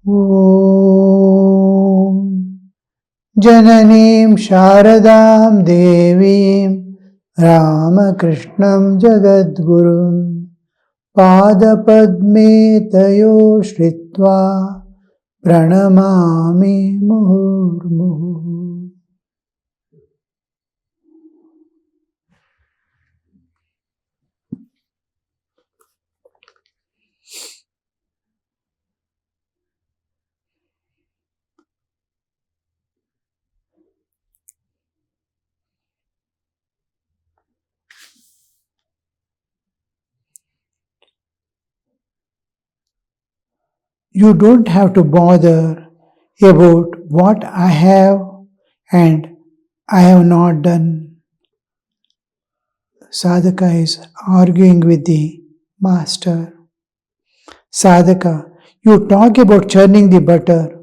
Om Jananim Sharadam Devim Ramakrishnam Jagadgurum Padapadme Tayo Shritva Pranamami Muhurmuhu. You don't have to bother about what I have and I have not done. Sadhaka is arguing with the master. Sadhaka, you talk about churning the butter.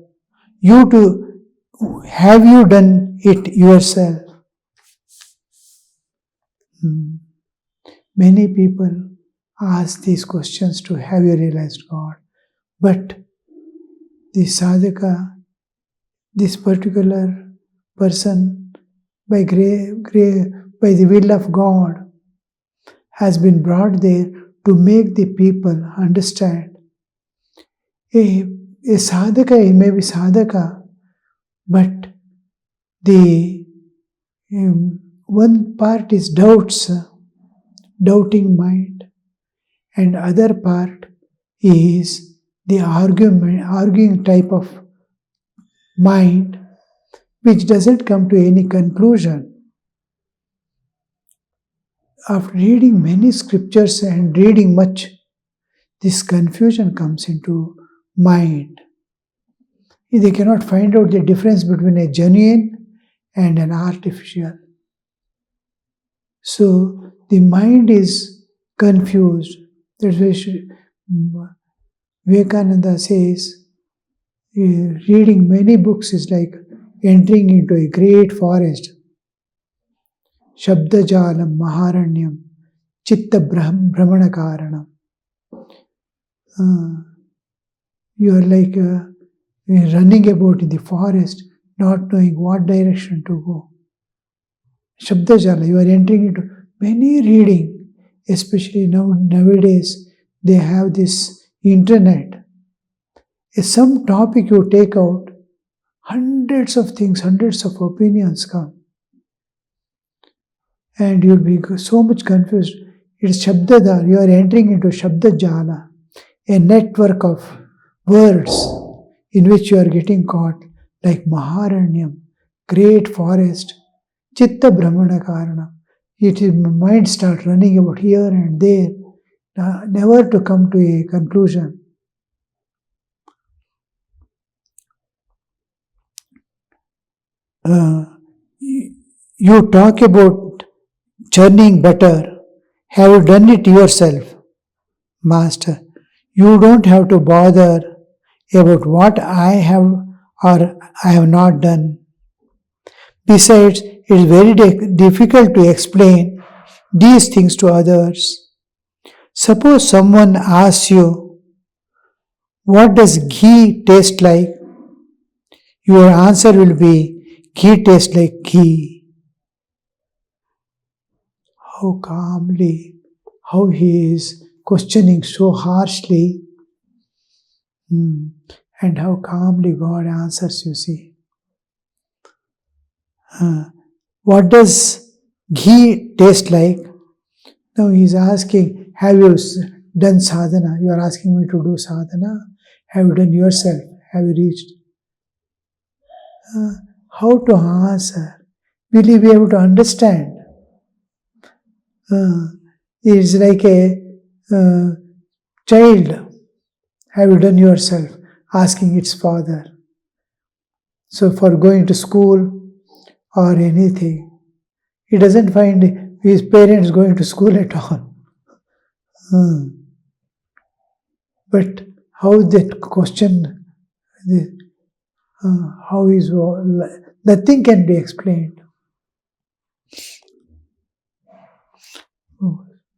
Have you done it yourself? Many people ask these questions to have you realized God. But the sadhaka, this particular person, by the will of God, has been brought there to make the people understand. A sadhaka, he may be sadhaka, but the one part is doubting mind, and other part is the arguing type of mind, which doesn't come to any conclusion. After reading many scriptures and reading much, this confusion comes into mind. They cannot find out the difference between a genuine and an artificial. So the mind is confused. That's why Vivekananda says, reading many books is like entering into a great forest. Shabdajalam Maharanyam Chitta Brahmana Karanam. You are like running about in the forest, not knowing what direction to go. Shabdajala, you are entering into many reading, especially nowadays they have this internet. Some topic you take out, hundreds of things, hundreds of opinions come. And you'll be so much confused. It's Shabdada, you are entering into Shabdajala, a network of words in which you are getting caught, like Maharanyam, great forest, Chitta Brahmana Karana. Mind starts running about here and there, never to come to a conclusion. You talk about churning butter. Have you done it yourself? Master, you don't have to bother about what I have or I have not done. Besides, it is very difficult to explain these things to others. Suppose someone asks you, what does ghee taste like? Your answer will be, ghee tastes like ghee. How calmly, how he is questioning so harshly, and how calmly God answers, you see. What does ghee taste like? Now he is asking, have you done sadhana? You are asking me to do sadhana. Have you done yourself? Have you reached? How to answer? Will you be able to understand? It is like a child. Have you done yourself? Asking its father. So for going to school or anything, he doesn't find his parents going to school at all. But how that question, how is nothing can be explained.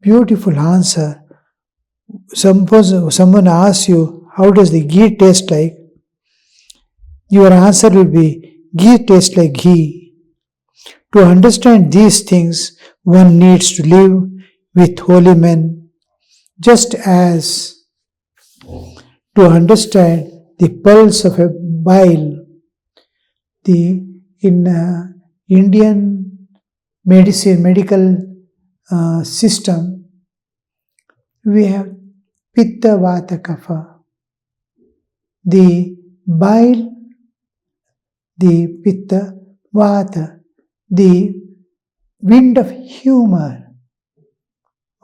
Beautiful answer. Suppose someone asks you, how does the ghee taste like? Your answer will be, ghee tastes like ghee. To understand these things, one needs to live with holy men, just as to understand the pulse of a bile. The in Indian medical system, we have pitta vata kapha. The bile, the pitta, vata, the wind of humor,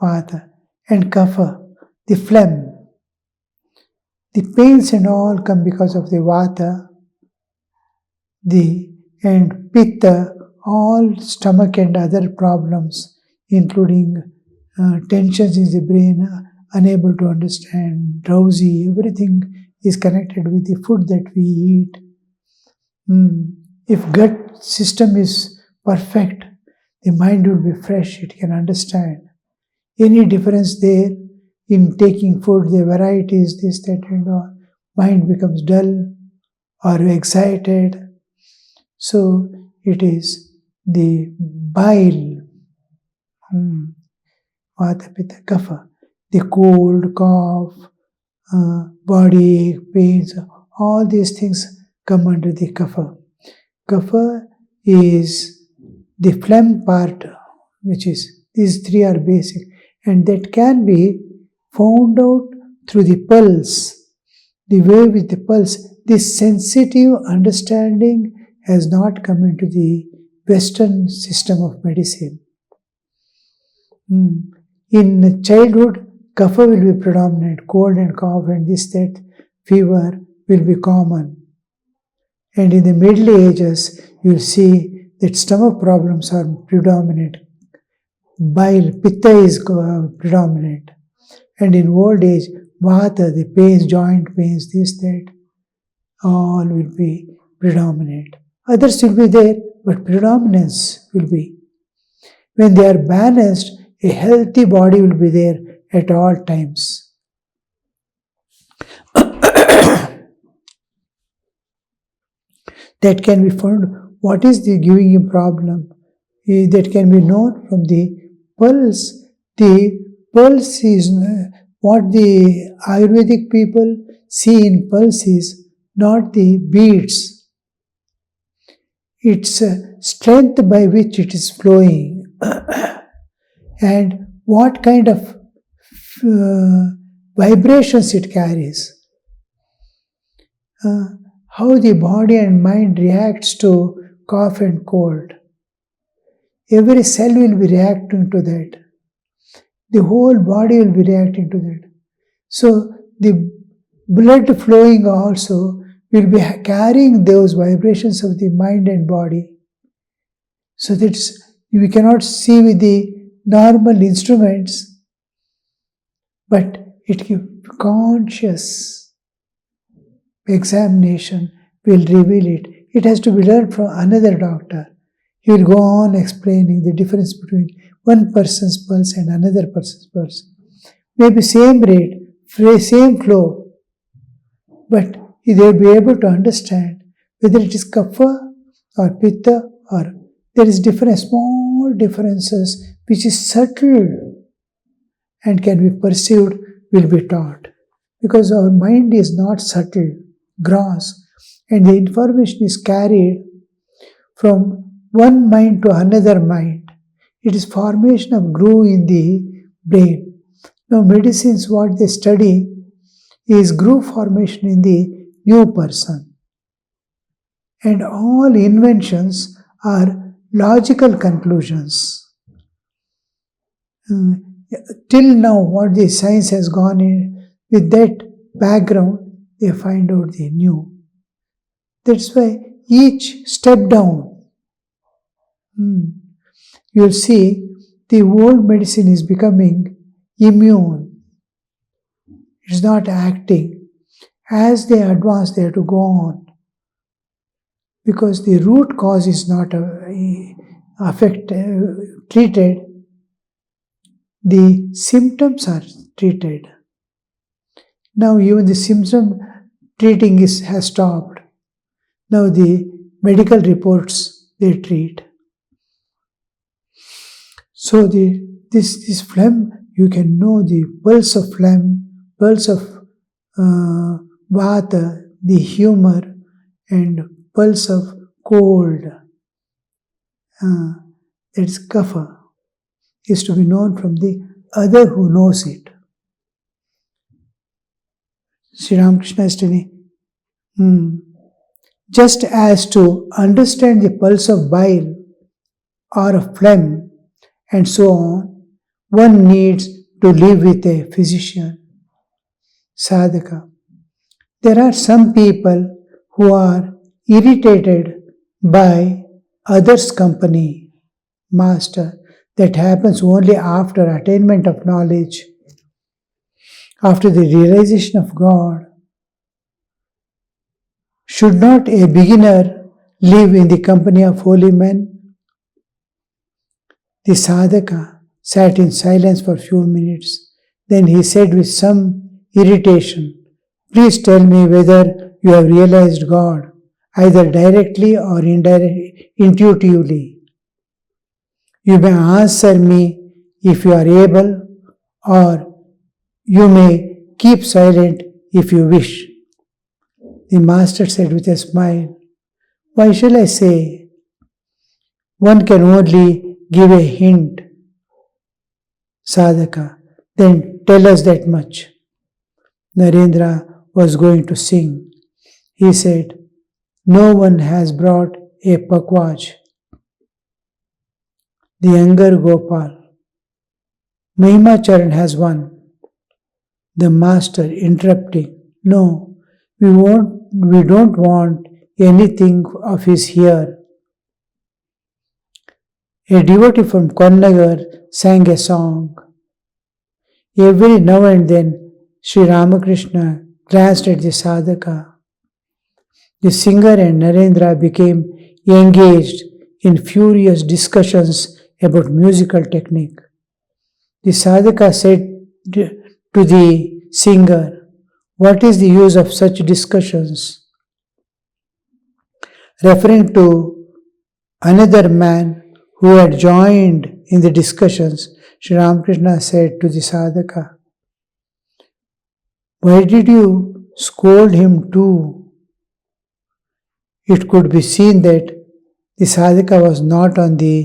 vata, and kapha, the phlegm. The pains and all come because of the vata, the and pitta, all stomach and other problems, including tensions in the brain, unable to understand, drowsy, everything is connected with the food that we eat. If gut system is perfect, the mind will be fresh, it can understand. Any difference there in taking food, the varieties, this, that, and all, mind becomes dull or excited. So it is the bile, vata, pitta, kapha, the cold, cough, body ache, pains, all these things come under the kapha. Kapha is the phlegm part, which is, these three are basic, and that can be found out through the pulse. The way with the pulse, this sensitive understanding has not come into the Western system of medicine. In childhood, kapha will be predominant, cold and cough and this, that, fever will be common. And in the middle ages, you will see that stomach problems are predominant. Bile, pitta is predominant. And in old age, vata, the pains, joint pains, this, that, all will be predominant. Others will be there, but predominance will be. When they are balanced, a healthy body will be there at all times. That can be found. What is the giving him problem? That can be known from the pulse. The pulse is what the Ayurvedic people see in pulse is not the beats. It's strength by which it is flowing and what kind of vibrations it carries. How the body and mind reacts to cough and cold. Every cell will be reacting to that. The whole body will be reacting to that. So the blood flowing also will be carrying those vibrations of the mind and body. So that we cannot see with the normal instruments, but it conscious examination will reveal it. It has to be learned from another doctor. He will go on explaining the difference between one person's pulse and another person's pulse. Maybe same rate, same flow, but they will be able to understand whether it is kapha or pitta or there is different small differences which is subtle and can be perceived, will be taught. Because our mind is not subtle, gross, and the information is carried from one mind to another mind. It is formation of groove in the brain. Now medicines, what they study is groove formation in the new person. And all inventions are logical conclusions. Till now, what the science has gone in, with that background, they find out the new. That's why each step down, you'll see the old medicine is becoming immune. It's not acting. As they advance, they have to go on. Because the root cause is not treated, the symptoms are treated. Now even the symptom treating has stopped. Now the medical reports they treat. So this phlegm, you can know the pulse of phlegm, pulse of vata, the humor, and pulse of cold. That's kapha, is to be known from the other who knows it. Sri Ramakrishna is telling, just as to understand the pulse of bile or of phlegm and so on, one needs to live with a physician, sadhaka. There are some people who are irritated by others' company, master. That happens only after attainment of knowledge, after the realization of God. Should not a beginner live in the company of holy men? The sadhaka sat in silence for a few minutes. Then he said with some irritation, "Please tell me whether you have realized God, either directly or intuitively. You may answer me if you are able, or you may keep silent if you wish." The master said with a smile, "Why shall I say? One can only give a hint, sadhaka. Then tell us that much." Narendra was going to sing. He said, "No one has brought a pakwaj." The younger Gopal, Mahima Charan has one. The master interrupting, "No, we don't want anything of his here." A devotee from Konnagar sang a song. Every now and then Sri Ramakrishna glanced at the sadhaka. The singer and Narendra became engaged in furious discussions about musical technique. The sadhaka said to the singer, "What is the use of such discussions?" Referring to another man who had joined in the discussions, Sri Ramakrishna said to the sadhaka, "Why did you scold him too?" It could be seen that the sadhaka was not on the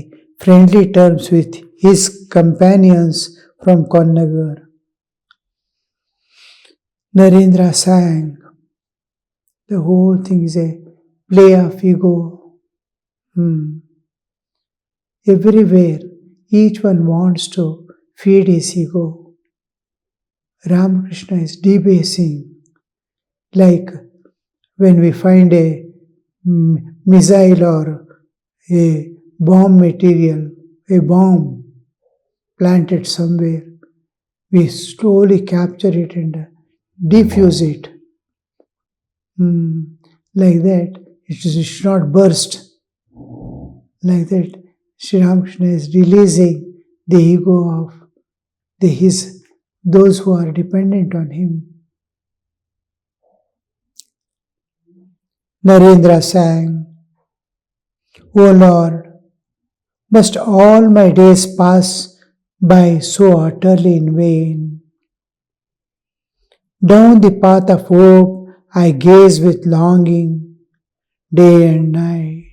friendly terms with his companions from Konnagar. Narendra sang. The whole thing is a play of ego. Everywhere, each one wants to feed his ego. Ramakrishna is debasing, like when we find a missile or a bomb material, a bomb planted somewhere, we slowly capture it and defuse it. Like that, it should not burst. Like that, Sri Ramakrishna is releasing the ego of those who are dependent on him. Narendra sang, "O Lord, must all my days pass by so utterly in vain? Down the path of hope I gaze with longing day and night."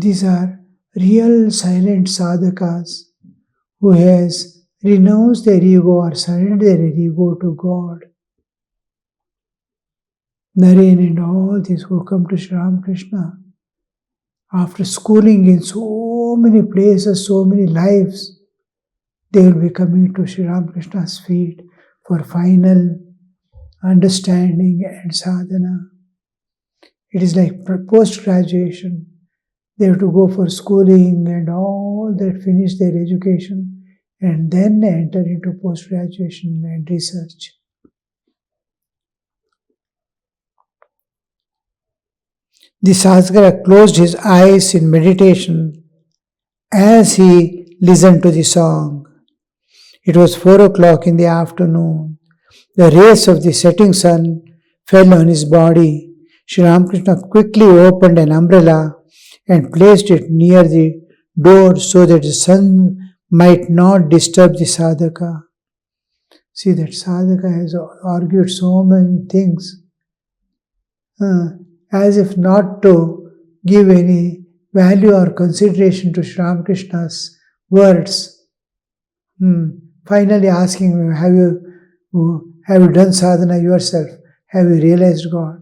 These are real silent sadhakas who has renounced their ego or surrendered their ego to God. Naren and all these who come to Sri Ramakrishna after schooling in so many places, so many lives, they will be coming to Sri Ramakrishna's feet for final understanding and sadhana. It is like post-graduation. They have to go for schooling and all that, finish their education, and then enter into post-graduation and research. The sadhaka closed his eyes in meditation as he listened to the song. It was 4 o'clock in the afternoon. The rays of the setting sun fell on his body. Sri Ramakrishna quickly opened an umbrella and placed it near the door so that the sun might not disturb the sadhaka. See, that sadhaka has argued so many things as if not to give any value or consideration to Sri Ramakrishna's words. Finally asking him, have you done sadhana yourself? Have you realized God?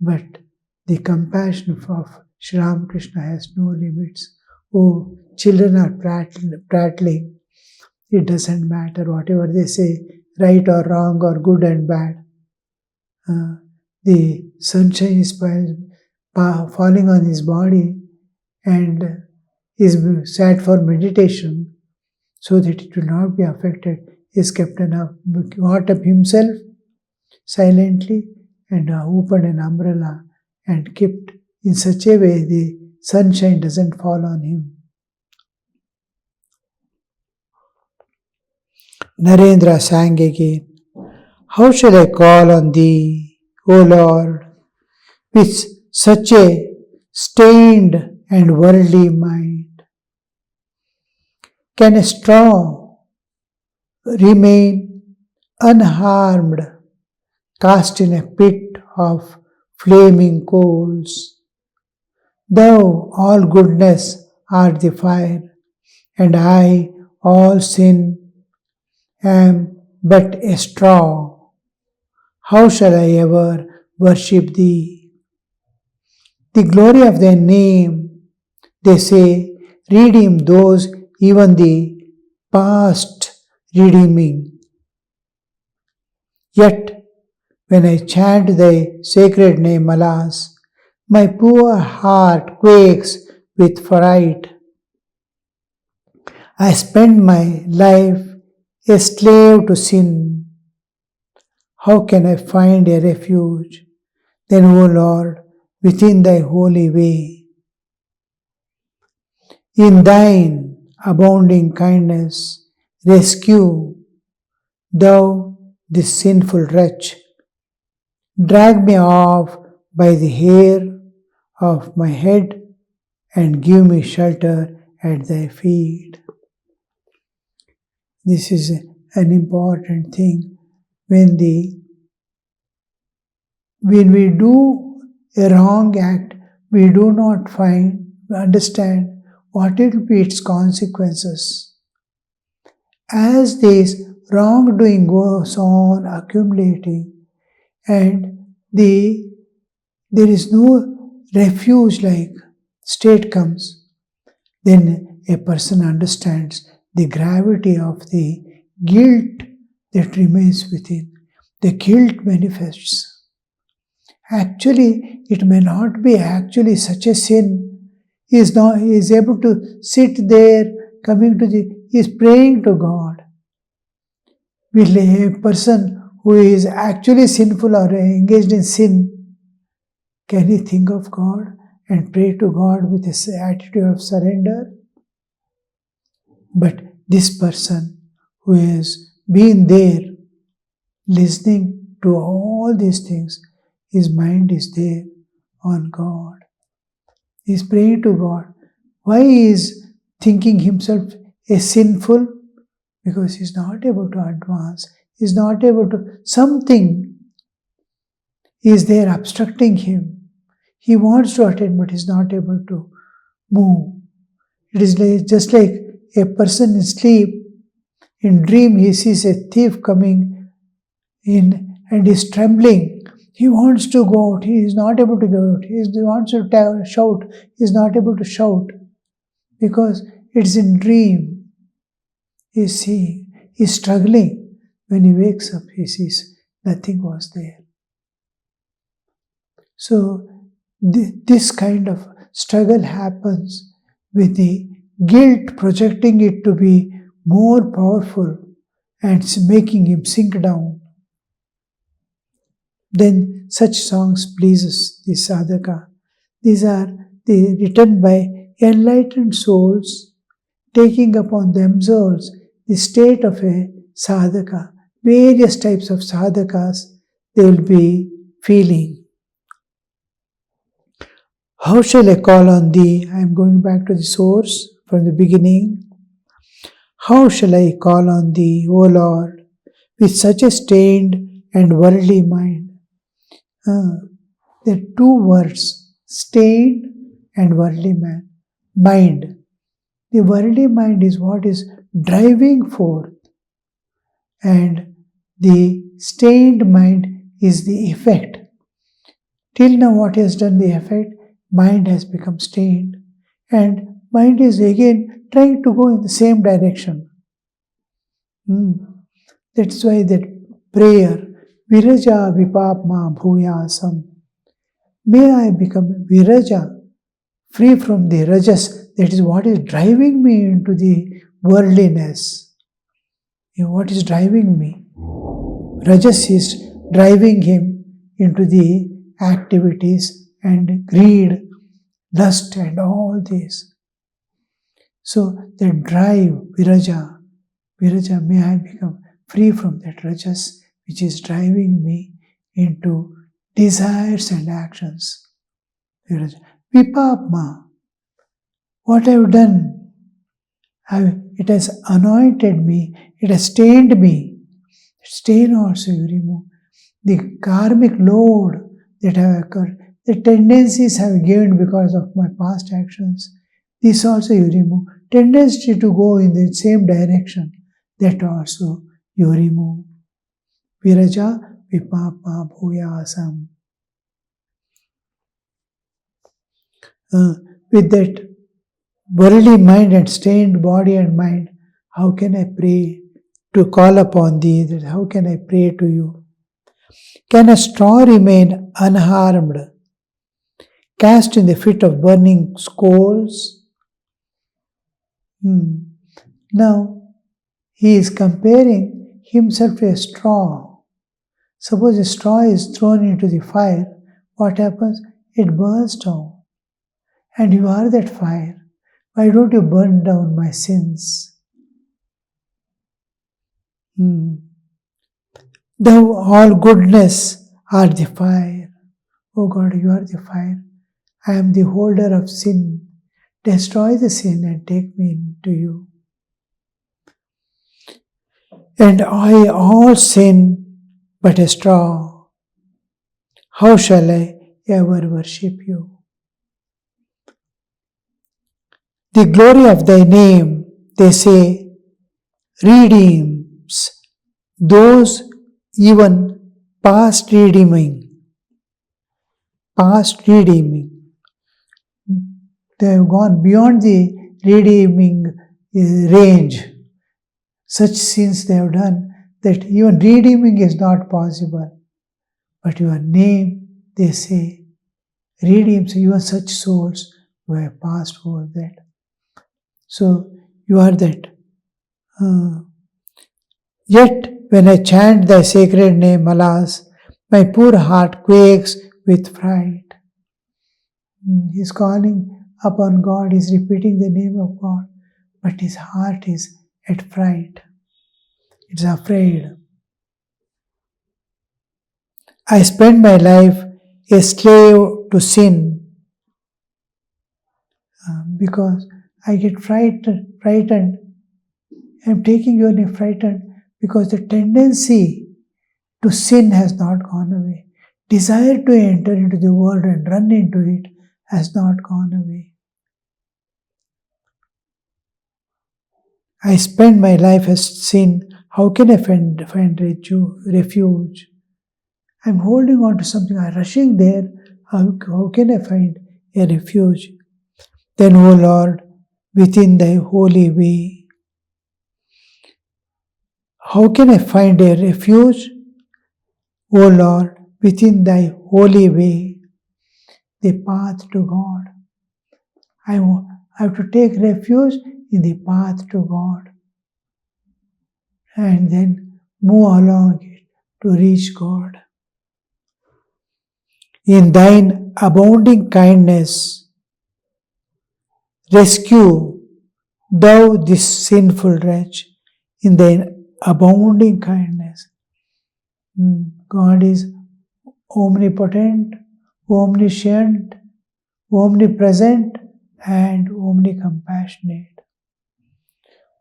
But the compassion of Sri Ramakrishna has no limits. Oh, children are prattling. It doesn't matter whatever they say, right or wrong or good and bad. The sunshine is falling on his body and is sat for meditation so that it will not be affected. He is kept got up himself silently and opened an umbrella and kept in such a way the sunshine doesn't fall on him. Narendra sang again, "How shall I call on thee, O Lord, with such a stained and worldly mind? Can a straw remain unharmed, cast in a pit of flaming coals? Thou, all goodness, art the fire, and I, all sin, am but a straw. How shall I ever worship thee? The glory of thy name, they say, redeem those even the past redeeming. Yet, when I chant thy sacred name, alas, my poor heart quakes with fright. I spend my life a slave to sin. How can I find a refuge? Then, O Lord, within thy holy way. In thine abounding kindness, rescue thou this sinful wretch. Drag me off by the hair of my head and give me shelter at thy feet." This is an important thing. When we do a wrong act, we do not understand what will be its consequences. As this wrongdoing goes on accumulating and there is no refuge like state comes, then a person understands the gravity of the guilt that remains within. The guilt manifests. Actually, it may not be actually such a sin. He is able to sit there, he is praying to God. Will a person who is actually sinful or engaged in sin, can he think of God and pray to God with an attitude of surrender? But this person who has been there, listening to all these things, his mind is there on God. He is praying to God. Why he is thinking himself a sinful? Because he is not able to advance. He is not able to, something is there obstructing him. He wants to attend but is not able to move. It is just like a person in sleep. In dream he sees a thief coming in and is trembling. He wants to go out. He is not able to go out. He wants to shout. He is not able to shout because it's in dream. He is seeing. He is struggling. When he wakes up, he sees nothing was there. So this kind of struggle happens with the guilt projecting it to be more powerful and making him sink down. Then such songs pleases the sadhaka. These are written by enlightened souls taking upon themselves the state of a sadhaka, various types of sadhakas they will be feeling. How shall I call on thee? I am going back to the source from the beginning. How shall I call on thee, O Lord, with such a stained and worldly mind? There are two words, stained and worldly mind. The worldly mind is what is driving forth, and the stained mind is the effect. Till now, what has done the effect? Mind has become stained, and mind is again trying to go in the same direction. That's why that prayer, Viraja Vipapma Bhuyasam. May I become Viraja, free from the rajas, that is what is driving me into the worldliness. What is driving me? Rajas is driving him into the activities and greed, lust and all this. So the drive, Viraja, may I become free from that rajas which is driving me into desires and actions. Viraja. Vipapma, what I have done, it has anointed me, it has stained me. Stain also you remove. The karmic load that have occurred, the tendencies have gained because of my past actions, this also you remove. Tendency to go in the same direction, that also you remove. Viraja Vipapa Bhuyasam. With that worldly mind and stained body and mind, how can I pray to call upon thee? How can I pray to you? Can a straw remain unharmed, cast in the fit of burning coals? Now, he is comparing himself to a straw. Suppose a straw is thrown into the fire, what happens? It burns down. And you are that fire. Why don't you burn down my sins? Thou all goodness art the fire. Oh God, you are the fire. I am the holder of sin. Destroy the sin and take me into you. And I all sin but a straw. How shall I ever worship you? The glory of thy name, they say, redeems those even past redeeming. They have gone beyond the redeeming range. Such sins they have done that even redeeming is not possible. But your name, they say, redeems even such souls who have passed over that. So you are that. Yet when I chant thy sacred name, alas, my poor heart quakes with fright. He is calling upon God, he is repeating the name of God, but his heart is at fright. It's afraid. I spend my life a slave to sin because I get frightened. I'm taking your name frightened because the tendency to sin has not gone away. Desire to enter into the world and run into it has not gone away. I spend my life as sin. How can I find refuge? I'm holding on to something. I'm rushing there. How can I find a refuge? Then, O Lord, within thy holy way, how can I find a refuge? O Lord, within thy holy way, the path to God. I have to take refuge in the path to God and then move along it to reach God. In thine abounding kindness, rescue thou this sinful wretch in thine abounding kindness. God is omnipotent, omniscient, omnipresent, and omnicompassionate.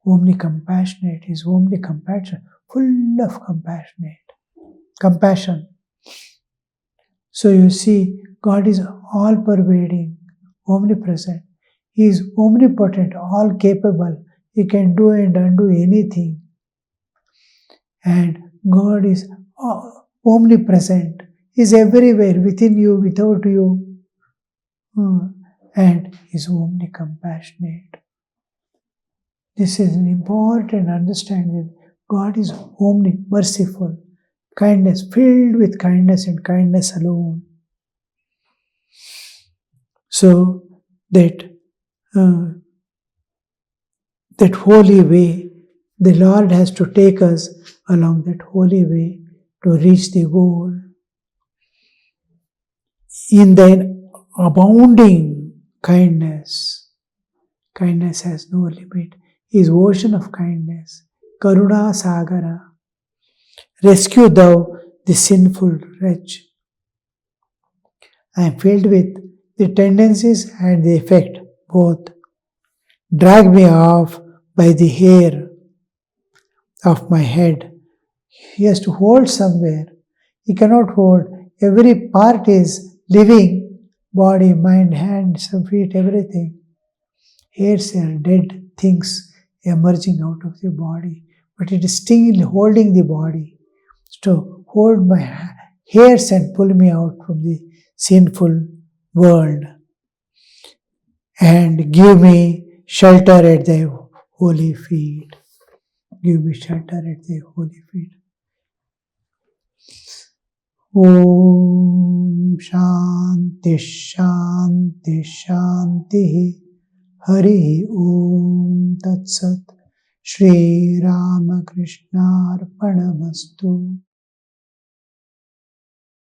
Omnicompassionate is omnicompassion, full of compassion. So you see, God is all-pervading, omnipresent. He is omnipotent, all-capable. He can do and undo anything. And God is omnipresent. He is everywhere, within you, without you. And is omnicompassionate. This is an important understanding. God is merciful, kindness, filled with kindness and kindness alone. So that holy way, the Lord has to take us along that holy way to reach the goal. In the abounding kindness, kindness has no limit. He is ocean of kindness. Karuna Sagara. Rescue thou the sinful wretch. I am filled with the tendencies and the effect, both. Drag me off by the hair of my head. He has to hold somewhere. He cannot hold. Every part is living. Body, mind, hands, feet, everything. Hairs are dead things emerging out of the body. But it is still holding the body. So hold my hairs and pull me out from the sinful world. And give me shelter at thy holy feet. Give me shelter at thy holy feet. Om Shanti Shanti Shanti Hari Om Tat Sat Shri Ramakrishna Arpanamastu.